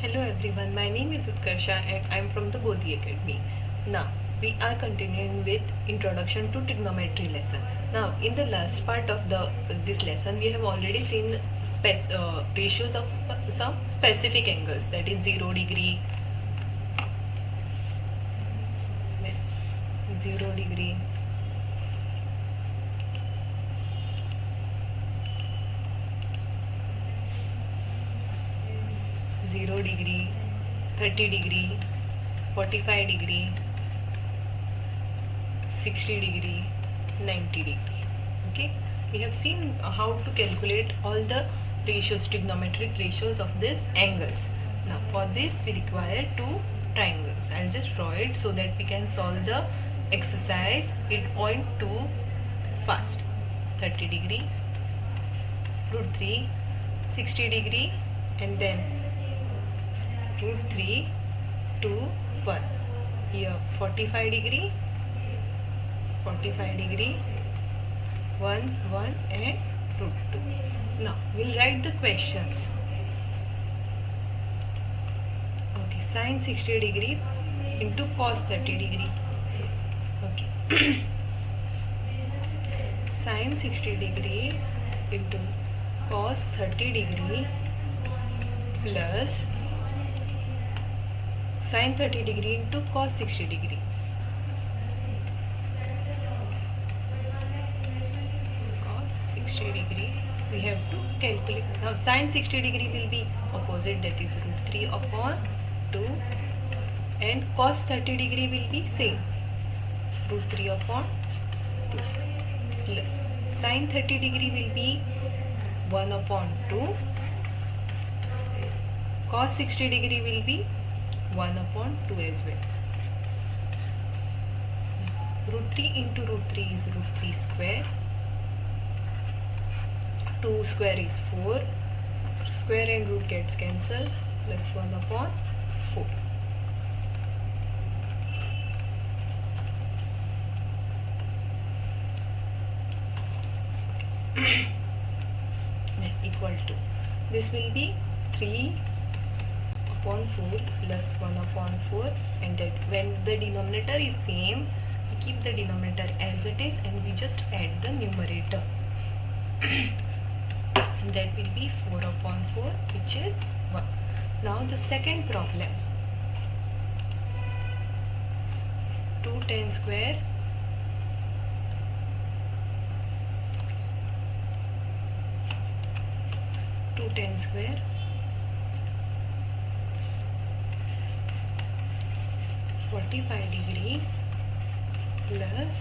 Hello everyone, my name is Utkarsha and I am from the Bodhi Academy. Now, we are continuing with Introduction to Trigonometry lesson. Now, in the last part of this lesson, we have already seen ratios of some specific angles, that is 0 degree, 0 degree, 0 degree, 30 degree, 45 degree, 60 degree, 90 degree. Okay, we have seen how to calculate all the ratios, trigonometric ratios of these angles. Now for this we require two triangles. I'll just draw it so that we can solve the exercise 8.2 fast. 30 degree, root 3, 60 degree, and then root 3, 2, 1. Here 45 degree, 45 degree, 1, 1 and root 2. Now we'll write the questions. Okay, sine 60 degree into cos 30 degree. Okay. Sine 60 degree into cos 30 degree plus sine 30 degree into cos 60 degree. Cos 60 degree we have to calculate. Now sine 60 degree will be opposite, that is root 3 upon 2, and cos 30 degree will be same, root 3 upon 2, plus sine 30 degree will be 1 upon 2, cos 60 degree will be 1 upon 2 as well. Root 3 into root 3 is root 3 square. 2 square is 4. Square and root gets cancelled, plus 1 upon 4. Equal to, this will be 3 upon 4 plus 1 upon 4, and that when the denominator is same, we keep the denominator as it is and we just add the numerator. And that will be 4 upon 4, which is 1. Now the second problem, 2 tan square tan square 45 degree plus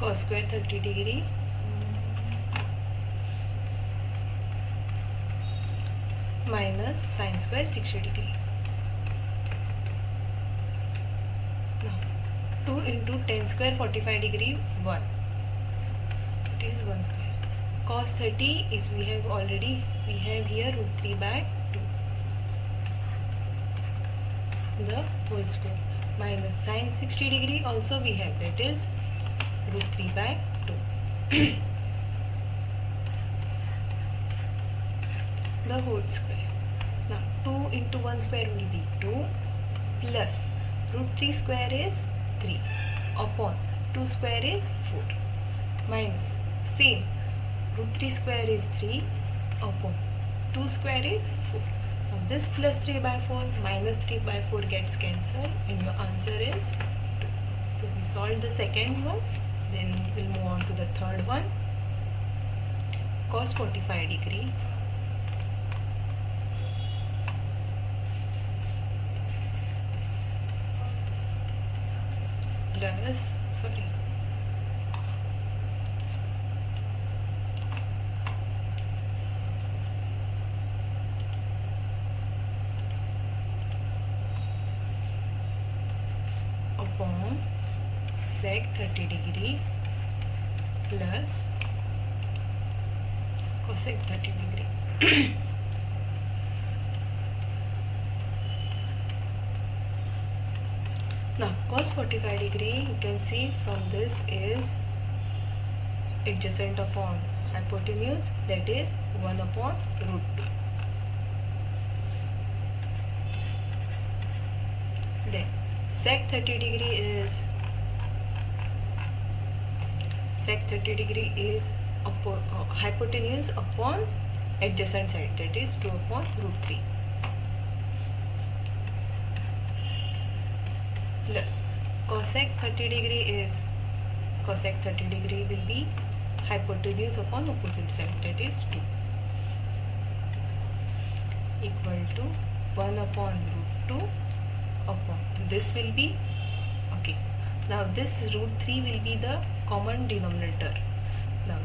cos square 30 degree minus sin square 60 degree. Now 2 into tan square 45 degree 1, it is 1 square. Cos 30 is we have here root 3 by 2, the whole square, minus sin 60 degree also we have, that is root 3 by 2, the whole square. Now 2 into 1 square will be 2, plus root 3 square is 3 upon 2 square is 4, minus same, root 3 square is 3 upon 2 square is 4. Now this plus 3 by 4 minus 3 by 4 gets cancelled and your answer is 2. So we solved the second one, then we'll move on to the third one. Cos 45 degree plus, upon sec 30 degree plus cosec 30 degree. Now cos 45 degree, you can see from this is adjacent upon hypotenuse, that is 1 upon root 2. Then sec 30 degree is hypotenuse upon adjacent side, that is 2 upon root 3, plus cosec 30 degree will be hypotenuse upon opposite side, that is 2, equal to 1 upon root 2 upon this will be okay. Now this root 3 will be the common denominator. Now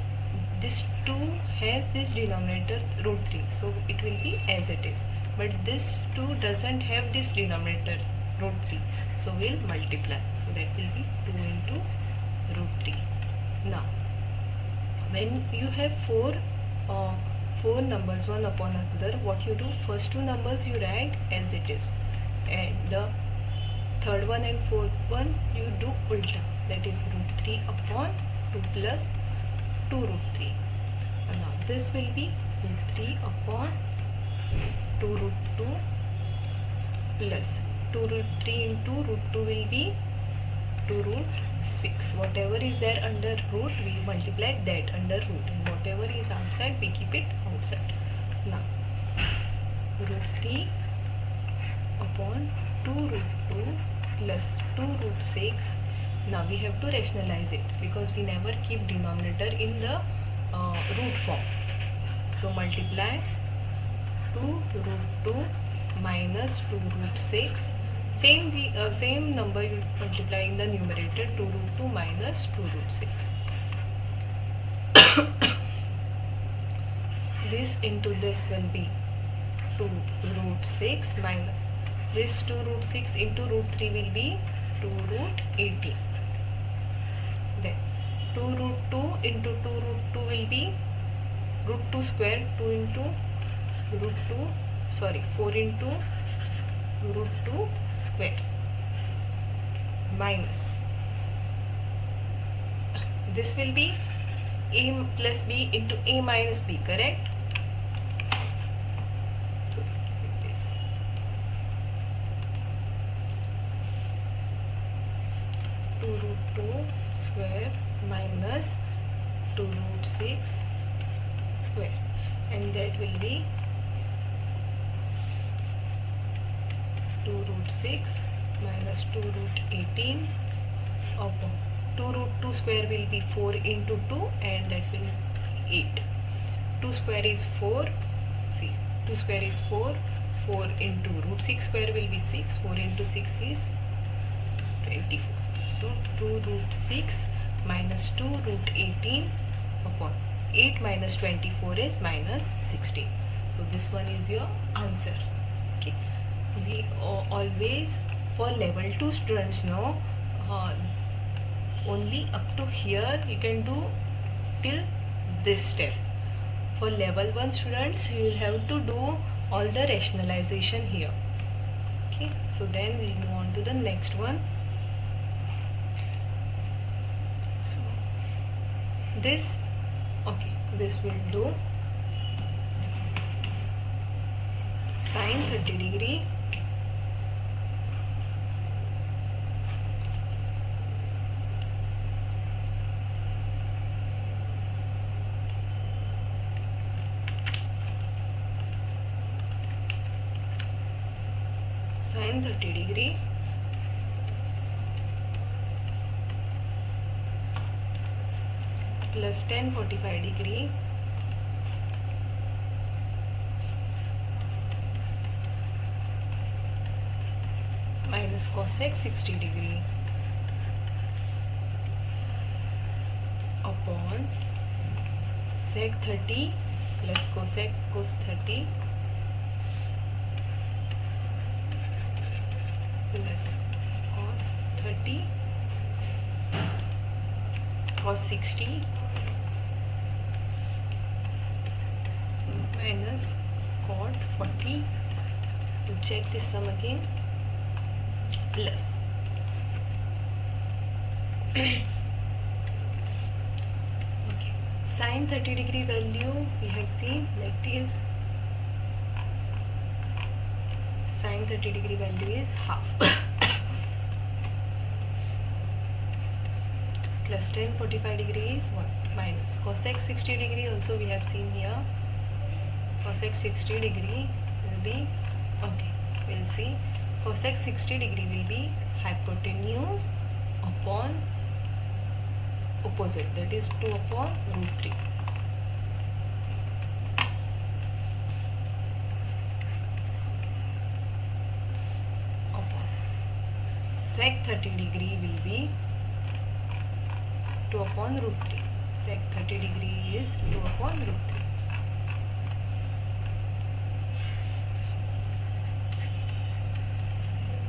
this 2 has this denominator root 3, so it will be as it is, but this 2 doesn't have this denominator root 3, so we'll multiply, so that will be 2 into root 3. Now when you have four numbers one upon another, what you do, first two numbers you write as it is, and the third one and fourth one you do ulta, that is root 3 upon 2 plus 2 root 3. And now this will be root 3 upon 2 root 2 plus 2 root 3 into root 2 will be 2 root 6. Whatever is there under root, we multiply that under root, and whatever is outside, we keep it outside. Now root 3 upon 2 root 2 plus 2 root 6. Now we have to rationalize it, because we never keep denominator in the root form. So multiply 2 root 2 minus 2 root 6. Same number you multiply in the numerator, 2 root 2 minus 2 root 6. This into this will be 2 root 6 minus this 2 root 6 into root 3 will be 2 root 18. Then 2 root 2 into 2 root 2 will be root 2 square, 2 into root 2, 4 into root 2 square, minus this will be a plus b into a minus b, correct? 2 root 2 square minus 2 root 6 square, and that will be 2 root 6 minus 2 root 18 upon 2 root 2 square will be 4 into 2, and that will be 8. 2 square is 4, see 2 square is 4, 4 into root 6 square will be 6, 4 into 6 is 24. So 2 root 6 minus 2 root 18 upon 8 minus 24 is minus 16. So this one is your answer. Okay, we always for level 2 students know only up to here you can do till this step. For level 1 students you will have to do all the rationalization here. Okay, so then we move on to the next one. So this will do sine 30 degree sine 30 degree plus tan 45 degree minus cosec 60 degree upon sec 30 plus cosec cos 30 plus cos 30 cos 60 minus cot 40. To check this sum again, plus okay, sine 30 degree value we have seen, that is sine 30 degree value is half. plus tan 45 degree is 1 minus cosec 60 degree. Also we have seen here cosec 60 degree will be, okay, we'll see cosec 60 degree will be hypotenuse upon opposite, that is 2 upon root 3. Upon sec 30 degree will be 2 upon root 3. Sec 30 degree is 2 upon root 3.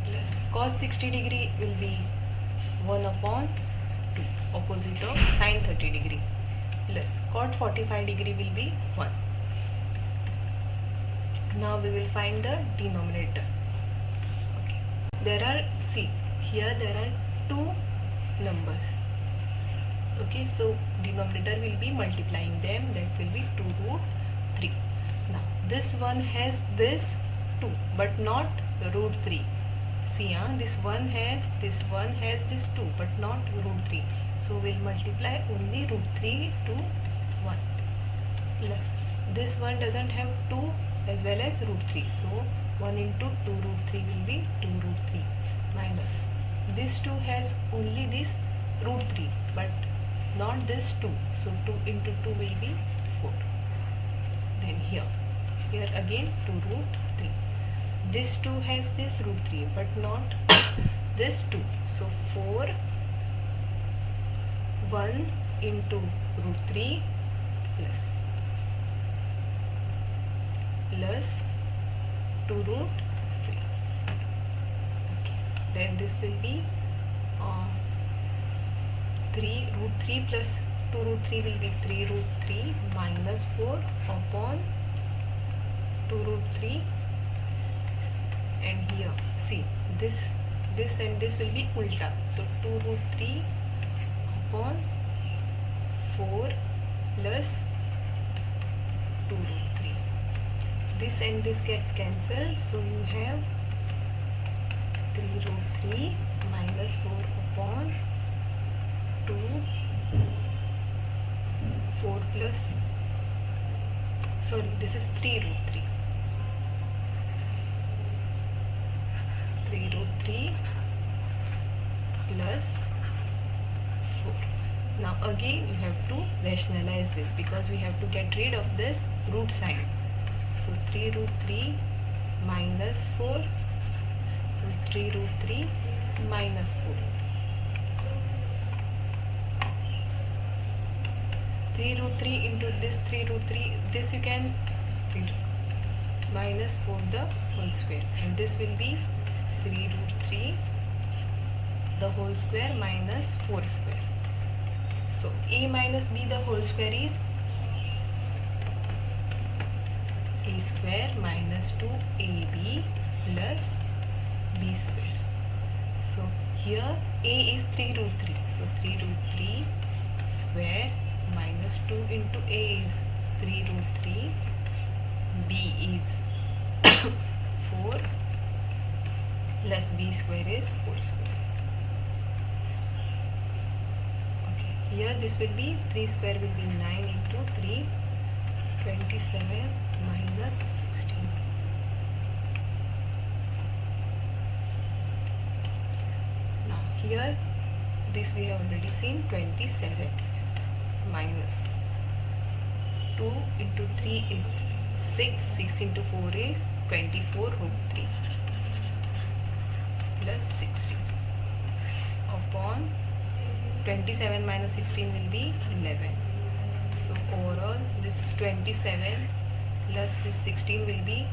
Plus cos 60 degree will be 1 upon 2, opposite of sin 30 degree. Plus cot 45 degree will be 1. Now we will find the denominator. Okay. There are, see, here there are 2 numbers. Okay, so denominator will be multiplying them, that will be 2 root 3. Now this one has this 2 but not root 3. See, this one has this 2 but not root 3. So we'll multiply only root 3 to 1. Plus this one doesn't have 2 as well as root 3. So 1 into 2 root 3 will be 2 root 3 minus this 2 has only this root 3 but not this 2. So 2 into 2 will be 4. Then here again 2 root 3. This 2 has this root 3 but not this 2. So 4 1 into root 3 plus 2 root 3. Okay. Then this will be 3 root 3 plus 2 root 3 will be 3 root 3 minus 4 upon 2 root 3. And here see this and this will be ulta. So 2 root 3 upon 4 plus 2 root 3. This and this gets cancelled. So you have 3 root 3 minus 4 upon 2 4 plus, sorry, this is 3 root 3. 3 root 3 plus 4. Now again you have to rationalize this because we have to get rid of this root sign. So 3 root 3 minus 4, 3 root 3 minus 4. 3 root 3 into this 3 root 3, this you can minus 4 the whole square, and this will be 3 root 3 the whole square minus 4 square. So a minus b the whole square is a square minus 2ab plus b square. So here a is 3 root 3. So 3 root 3 square minus 2 into a is 3 root 3, b is 4 plus b square is 4 square. Okay, here this will be 3 square will be 9 into 3, 27 minus 16. Now here this we have already seen, 27 minus 2 into 3 is 6, 6 into 4 is 24 root 3 plus 16 upon 27 minus 16 will be 11. So overall this 27 plus this 16 will be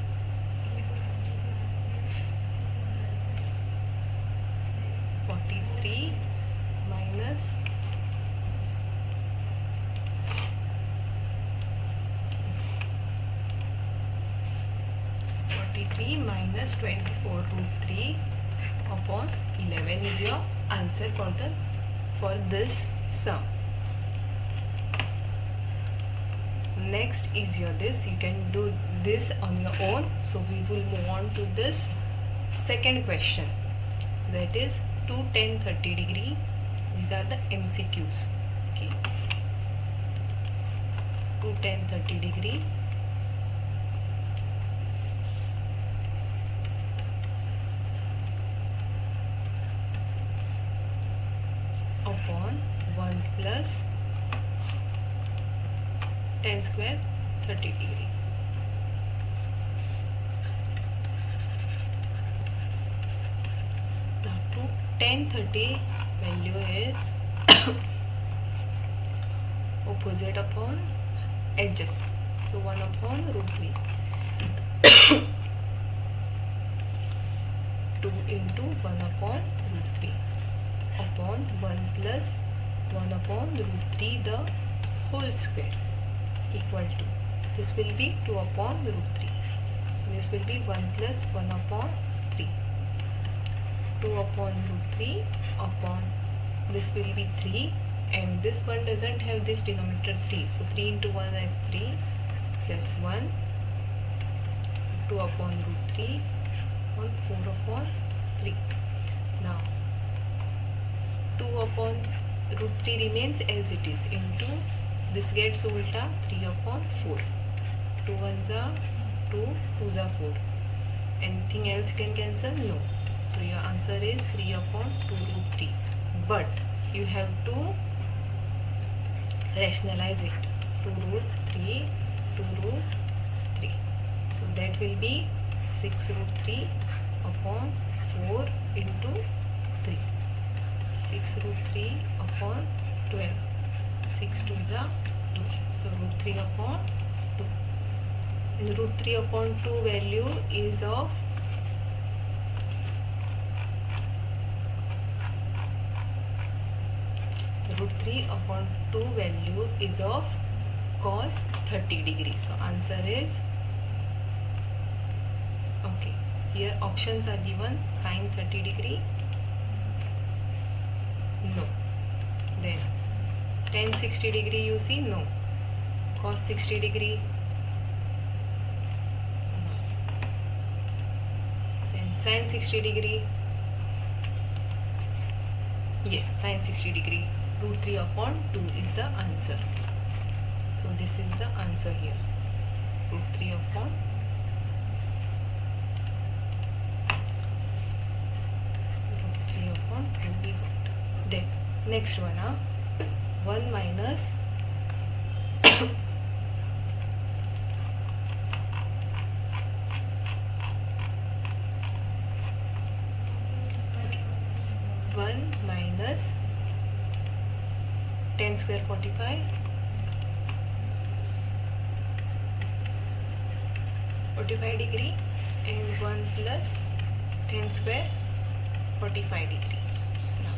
43 minus 24 root 3 upon 11 is your answer for this sum. Next is your this. You can do this on your own. So we will move on to this second question, that is 2 tan 30 degree These are the MCQs. Okay. To tan 30 degree upon 1 plus tan square 30 degree. Now to tan 30 value is opposite upon adjacent. So 1 upon root 3. 2 into 1 upon root 3 upon 1 plus 1 upon root 3 the whole square equal to, this will be 2 upon root 3. This will be 1 plus 1 upon 3. 2 upon root 3 upon, this will be 3, and this one doesn't have this denominator 3. So 3 into 1 is 3 plus 1, 2 upon root 3 on 4 upon 3. Now 2 upon root 3 remains as it is into, this gets ulta 3 upon 4. 2 ones are 2, 2s are 4. Anything else you can cancel? No. So your answer is 3 upon 2 root 3. But you have to rationalize it. 2 root 3, 2 root 3. So that will be 6 root 3 upon 4 into 3. 6 root 3 upon 12. 6 2s are 2. So root 3 upon 2. And root 3 upon 2 value is of root 3 upon 2 value is of cos 30 degree. So answer is, okay, here options are given, sin 30 degree, no. Then tan 60 degree you see, no. Cos 60 degree, no. Then sin 60 degree, yes, sin 60 degree. Root 3 upon 2 is the answer. So this is the answer here. Root 3 upon root 3 upon 2 we got. Then next one, 1 minus one minus tan square 45 degree and 1 plus tan square 45 degree. Now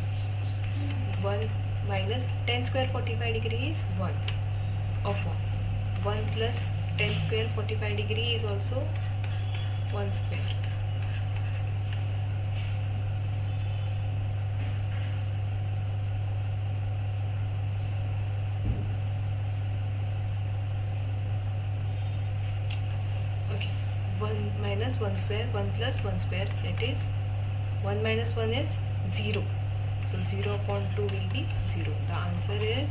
1 minus tan square 45 degree is 1 upon 1 plus tan square 45 degree is also 1 square. Okay, 1 minus 1 square, 1 plus 1 square, that is 1 minus 1 is 0. So 0 upon 2 will be 0. The answer is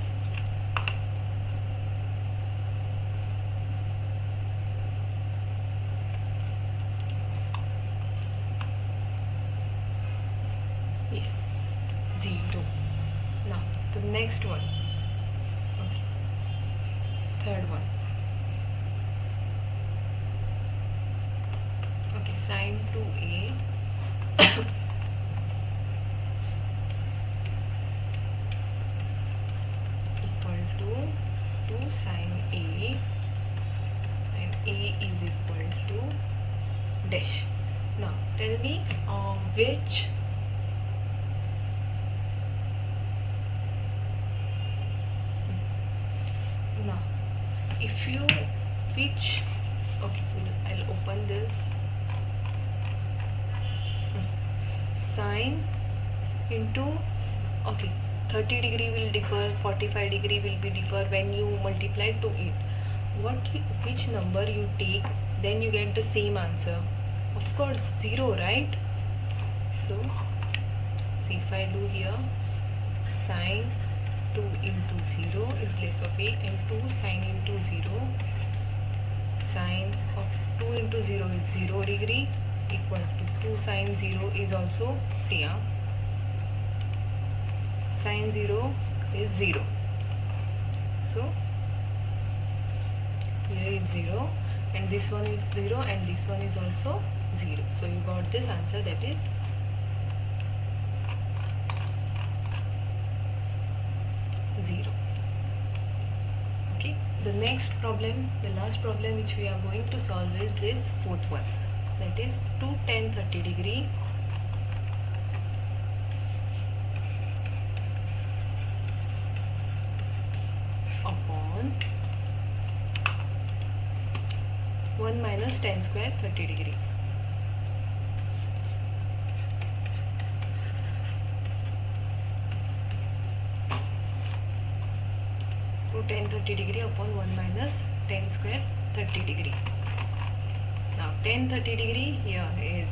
yes, 0. Now the next one, okay, third one. Okay, sin 2a equal to 2 sin a, and a is equal to dash. Now tell me which now if you which okay, I'll open this. Sine into, okay, 30 degree will differ, 45 degree will be differ when you multiply to it. Which number you take, then you get the same answer. Of course 0, right? So see, if I do here sine 2 into 0 in place of a, and 2 sine into 0. Sine of 2 into 0 is 0 degree, equal to 2 sine 0 is also same. Sine 0 is 0. So here is 0, and this one is 0, and this one is also 0. So you got this answer, that is 0. Okay, the next problem, the last problem which we are going to solve is this fourth one, that is 2 tan 30 degree upon 1 minus tan square 30 degree. Tan 30 degree upon 1 minus tan square 30 degree. Now tan 30 degree here is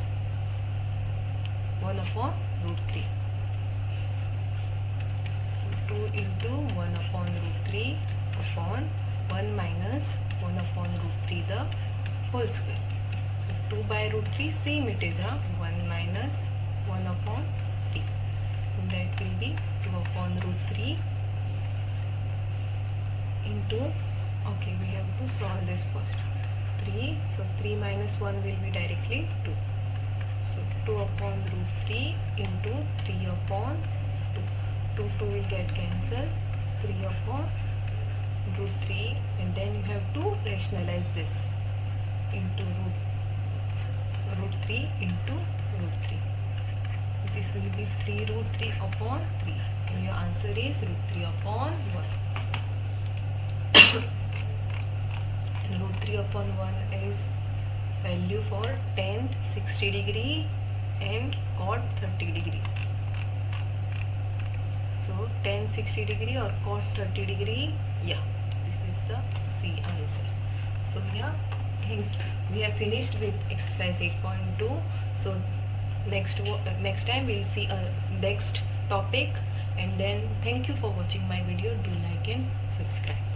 1 upon root 3. So 2 into 1 upon root 3 upon 1 minus 1 upon root 3 the whole square. So 2 by root 3, same it is a 1 minus 1 upon 3. So that will be 2 upon root 3 into, okay, we have to solve this first. 3, so 3 minus 1 will be directly 2. So 2 upon root 3 into 3 upon 2. 2 will get cancelled. 3 upon root 3, and then you have to rationalize this into root 3 into root 3. This will be 3 root 3 upon 3, and your answer is root 3 upon 1. And root 3 upon 1 is value for tan 60 degree and cot 30 degree. So tan 60 degree or cot 30 degree, yeah, this is the C answer. So yeah, we have finished with exercise 8.2. So next time we'll see a next topic, and then thank you for watching my video. Do like and subscribe.